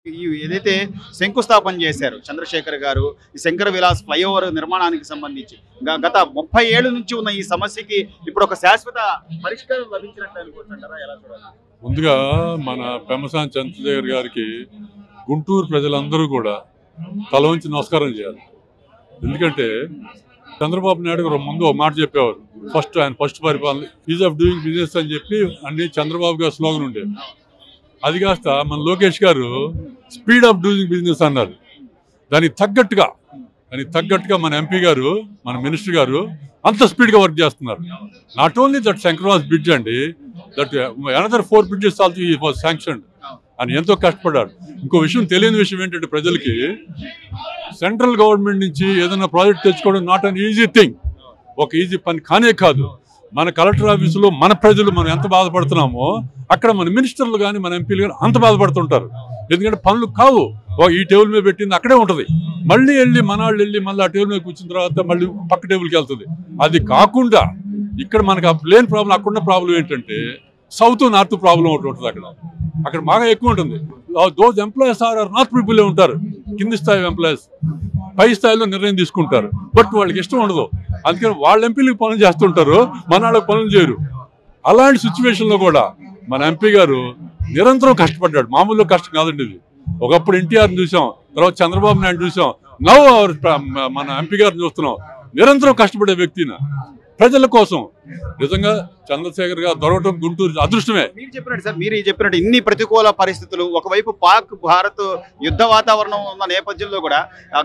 ఏదైతే శంకుస్థాపన చేశారు చంద్రశేఖర్ గారు ఈ శంకర విలాస్ ఫ్లైఓవర్ నిర్మాణానికి సంబంధించి గత 30 ఏళ్ల నుంచి ఉన్న ఈ సమస్యకి ఇప్పుడు ఒక శాశ్వత పరిష్కారం లభించినట్టు అనుకుంటున్నారా? ఎలా చూడాలి? ముందుగా మన పెమ్మసాని చంద్రశేఖర్ గారికి గుంటూరు ప్రజలందరూ కూడా తల వంచి నమస్కారం చేయాలి. ఎందుకంటే చంద్రబాబు నాయుడు గారు ముందు ఒక మాట చెప్పేవారు, ఆయన ఫస్ట్ పరిపాలన ఈజ్ ఆఫ్ డూయింగ్ బిజినెస్ అని చెప్పి అన్ని చంద్రబాబు గారు స్లోగన్ ఉండేది. అది కాస్త మన లోకేష్ గారు స్పీడ్ ఆఫ్ డూయింగ్ బిజినెస్ అన్నారు. దానికి తగ్గట్టుగా మన ఎంపీ గారు, మన మినిస్టర్ గారు అంత స్పీడ్గా వర్క్ చేస్తున్నారు. నాట్ ఓన్లీ దట్ శంకరవాస్ బ్రిడ్జ్ అండి, దట్ అనదర్ 4 bridges ఆల్సో ఈ వాజ్ శాంక్షన్డ్ అని ఎంతో కష్టపడ్డారు. ఇంకో విషయం, తెలియని విషయం ఏంటంటే ప్రజలకి సెంట్రల్ గవర్నమెంట్ నుంచి ఏదైనా ప్రాజెక్ట్ తెచ్చుకోవడం నాట్ అన్ ఈజీ థింగ్, ఒక ఈజీ పని కానే కాదు. మన కలెక్టర్ ఆఫీసులో మన ప్రజలు మనం ఎంత బాధపడుతున్నామో అక్కడ మన మినిస్టర్లు కానీ మన ఎంపీలు కానీ అంత బాధపడుతుంటారు. ఎందుకంటే పనులు కావు, ఈ టేబుల్ మీద పెట్టింది అక్కడే ఉంటుంది, మళ్ళీ మనాళ్ళు వెళ్ళి మళ్ళీ ఆ టేబుల్ మీద కూర్చున్న తర్వాత మళ్ళీ పక్క టేబుల్కి వెళ్తుంది. అది కాకుండా ఇక్కడ మనకు ఆ ప్లేన్ ప్రాబ్లం, అక్కడున్న ప్రాబ్లం ఏంటంటే సౌత్ నార్త్ ప్రాబ్లం ఒకటి ఉంటుంది. అక్కడ బాగా ఎక్కువ ఉంటుంది. Those employees are north people ఉంటారు, కింది స్థాయి ఎంప్లాయీస్ పై స్థాయిలో నిర్ణయం తీసుకుంటారు, బట్ వాళ్ళకి ఇష్టం ఉండదు. అందుకని వాళ్ళ ఎంపీలకు పనులు చేస్తుంటారు, మన వాళ్ళకి పనులు చేయరు. అలాంటి సిచ్యువేషన్లో కూడా మన ఎంపీ గారు నిరంతరం కష్టపడ్డాడు. మామూలుగా కష్టం కాదండి ఇది. ఒకప్పుడు ఎన్టీఆర్ని చూసాం, తర్వాత చంద్రబాబు నాయుడు చూసాం, నవ్ మన ఎంపీ గారిని చూస్తున్నాం. నిరంతరం కష్టపడే వ్యక్తిన ప్రజల కోసం నిజంగా చంద్రశేఖర్ గారు దొరకటం గుంటూరు అదృష్టమే. మీరు చెప్పినట్టు సార్, మీరు చెప్పినట్టు ఇన్ని ప్రతికూల పరిస్థితులు, ఒకవైపు పాక్ భారత్ యుద్ధ వాతావరణం ఉన్న నేపథ్యంలో కూడా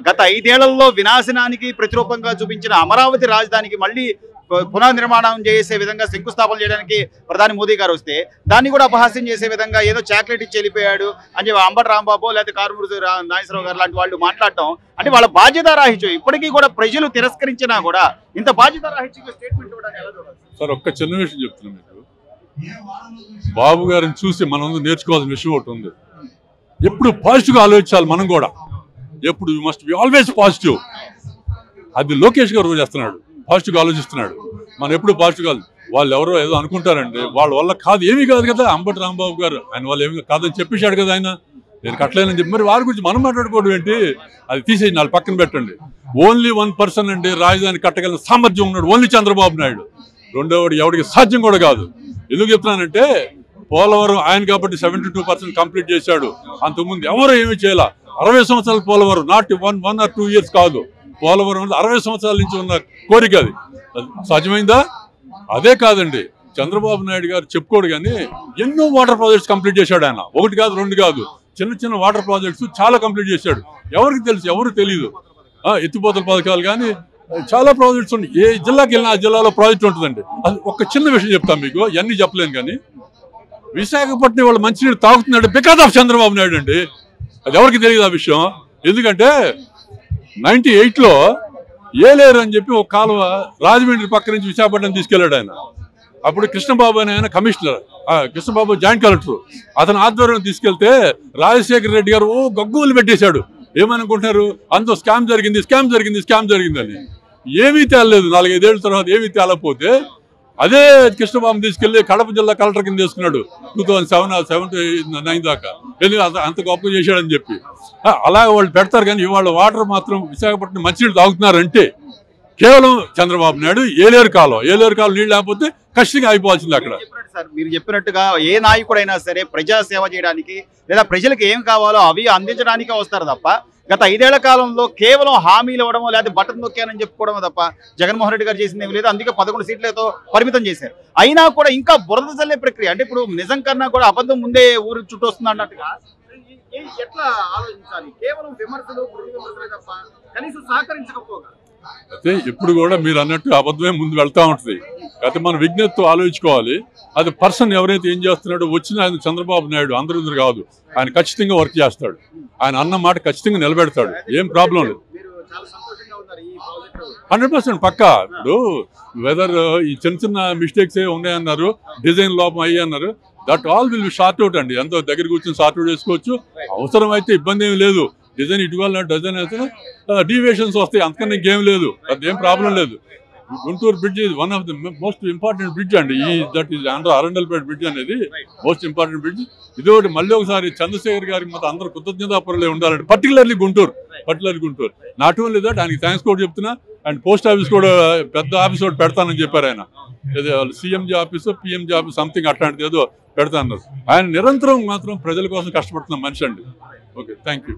గత 5 ఏళ్లలో వినాశనానికి ప్రతిరూపంగా చూపించిన అమరావతి రాజధానికి మళ్ళీ పునర్నిర్మాణం చేసే విధంగా శంకుస్థాపన చేయడానికి ప్రధాని మోదీ గారు వస్తే దాన్ని కూడా అపహాస్యం చేసే విధంగా ఏదో చాక్లెట్ ఇచ్చి వెళ్ళిపోయాడు అని చెప్పి అంబటి రాంబాబు లేకపోతే కారుమూరి నాగేశ్వరరావు గారు లాంటి వాళ్ళు మాట్లాడటం అంటే వాళ్ళ బాధ్యత రాహిత్యం. ఇప్పటికీ కూడా ప్రజలు తిరస్కరించినా కూడా ఇంత బాధ్యత రాహిత్యంగా స్టేట్మెంట్ ఇవ్వడానికి ఎలా చూడాలి సార్? ఒక్క చిన్న విషయం చెప్తున్నాను మీకు. బాబు గారిని చూసి మనం నేర్చుకోవాల్సిన విషయం ఒకటి ఉంది. ఎప్పుడు పాజిటివ్గా ఆలోచించాలి మనం కూడా. ఎప్పుడు you must be always positive. అది లోకేష్ గారు చేస్తున్నాడు, పాజిటివ్గా ఆలోచిస్తున్నాడు. మనం ఎప్పుడు పాజిటివ్ కాదు. వాళ్ళు ఎవరో ఏదో అనుకుంటారండి, వాళ్ళ వల్ల కాదు, ఏమీ కాదు కదా. అంబటి రాంబాబు గారు ఆయన వాళ్ళు ఏమి కాదని చెప్పేశాడు కదా, ఆయన నేను కట్టలేనని చెప్పి. మరి వారి గురించి మనం మాట్లాడుకోవడం ఏంటి? అది తీసేసి నాలుగు పక్కన పెట్టండి. ఓన్లీ 1% అండి రాజధాని కట్టగలిగిన సామర్థ్యం ఉన్నాడు, ఓన్లీ చంద్రబాబు నాయుడు. రెండోవాడు ఎవరికి సాధ్యం కూడా కాదు. ఎందుకు చెప్తున్నానంటే పోలవరం ఆయన కాబట్టి 72% కంప్లీట్ చేశాడు. అంతకుముందు ఎవరు ఏమీ చేయాల. 60 సంవత్సరాల పోలవరం, నాట్ 1 or 2 years కాదు. పోలవరం 60 సంవత్సరాల నుంచి ఉన్న కోరిక, అది సాధ్యమైందా? అదే కాదండి, చంద్రబాబు నాయుడు గారు చెప్పుకోడు కానీ ఎన్నో వాటర్ ప్రాజెక్ట్స్ కంప్లీట్ చేశాడు ఆయన. 1 కాదు 2 కాదు, చిన్న వాటర్ ప్రాజెక్ట్స్ చాలా కంప్లీట్ చేశాడు. ఎవరికి తెలుసు? ఎవరు తెలియదు. ఎత్తిపోతల పథకాలు కానీ చాలా ప్రాజెక్ట్స్ ఉన్నాయి. ఏ జిల్లాకి వెళ్ళినా ఆ జిల్లాలో ప్రాజెక్ట్ ఉంటుందండి. అది ఒక చిన్న విషయం చెప్తాను మీకు, అన్నీ చెప్పలేను కానీ విశాఖపట్నం వాళ్ళు మంచినీళ్ళు తాగుతున్నాడు బికాస్ ఆఫ్ చంద్రబాబు నాయుడు అండి. అది ఎవరికి తెలియదు ఆ విషయం. ఎందుకంటే 98లో ఏలేరు అని చెప్పి ఒక కాలువ రాజమండ్రి పక్క నుంచి విశాఖపట్నం తీసుకెళ్లాడు ఆయన. అప్పుడు కృష్ణబాబు అని ఆయన కమిషనర్, కృష్ణబాబు జాయింట్ కలెక్టర్, అతను ఆధ్వర్యం తీసుకెళ్తే రాజశేఖర రెడ్డి గారు గగ్గోలు పెట్టేశాడు. ఏమనుకుంటున్నారు? అంత స్కామ్ జరిగిందని. ఏమీ తేలలేదు. 4-5 ఏళ్ల తర్వాత ఏమీ తేలకపోతే అదే కృష్ణబాబు తీసుకెళ్లి కడప జిల్లా కలెక్టర్ కింద తీసుకున్నాడు 2007-9 దాకా. అంత గొప్ప చేశాడని చెప్పి అలాగే వాళ్ళు పెడతారు. కానీ ఇవాళ వాటర్ మాత్రం విశాఖపట్నం మంచినీళ్ళు తాగుతున్నారంటే కేవలం చంద్రబాబు నాయుడు ఏలేరు కాలం నీళ్ళు లేకపోతే కష్టంగా అయిపోవాల్సింది అక్కడ. సార్ మీరు చెప్పినట్టుగా ఏ నాయకుడైనా సరే ప్రజా సేవ చేయడానికి లేదా ప్రజలకు ఏం కావాలో అవి అందించడానికే వస్తారు తప్ప గత 5 ఏళ్ల కాలంలో కేవలం హామీలు ఇవ్వడమో లేదా బటన్ నొక్కానని చెప్పుకోవడమో తప్ప జగన్మోహన్ రెడ్డి గారు చేసింది ఏమి లేదు. అందుకే 11 సీట్లతో పరిమితం చేశారు. అయినా కూడా ఇంకా బురద చల్లే ప్రక్రియ. అంటే ఇప్పుడు నిజం కన్నా కూడా అబద్ధం ముందే ఊరు చుట్టూ వస్తుంది అన్నట్టుగా ఎట్లా ఆలోచించాలి? కేవలం విమర్శలు తప్ప కనీసం సహకరించకపోగా అయితే ఇప్పుడు కూడా మీరు అన్నట్టు అబద్ధమే ముందు వెళ్తా ఉంటుంది. అయితే మనం విజ్ఞతతో ఆలోచించుకోవాలి. అది పర్సన్ ఎవరైతే ఏం చేస్తున్నాడో వచ్చిన ఆయన చంద్రబాబు నాయుడు అందరూ కాదు, ఆయన ఖచ్చితంగా వర్క్ చేస్తాడు. ఆయన అన్న మాట ఖచ్చితంగా నిలబెడతాడు. ఏం ప్రాబ్లం లేదు, 100% పక్కా. ఇప్పుడు వెదర్ ఈ చిన్న మిస్టేక్స్ ఏ ఉన్నాయన్నారు, డిజైన్ లోపం అయ్యి అన్నారు, that all will short out అండి. ఎంతో దగ్గర కూర్చొని షార్ట్ అవుట్ చేసుకోవచ్చు. అవసరం అయితే ఇబ్బంది ఏమి లేదు. డిజైన్ ఇటువల్ల డిజైన్ అయితే డీవియేషన్స్ వస్తాయి, అంతకన్నా ఇంకేం లేదు, అదేం ప్రాబ్లం లేదు. Guntur bridge is one of the most important bridge అండి. That is under Arundelpet bridge అనేది మోస్ట్ ఇంపార్టెంట్ బ్రిడ్జ్. ఇదొకటి మళ్ళీ ఒకసారి చంద్రశేఖర్ గారికి మొత్తం అందరూ కృతజ్ఞతాపరులే ఉండాలంటే particularly Guntur. Not only that, ఆయనకి థ్యాంక్స్ కూడా చెప్తున్నా. అండ్ పోస్ట్ ఆఫీస్ కూడా పెద్ద ఆఫీస్ ఒకటి పెడతానని చెప్పారు ఆయన. సీఎంజీ ఆఫీసు, పిఎంజీ ఆఫీస్ సంథింగ్ అట్లాంటిది ఏదో పెడతా అన్నారు. ఆయన నిరంతరం మాత్రం ప్రజల కోసం కష్టపడుతున్న మనిషి అండి. Okay, thank you.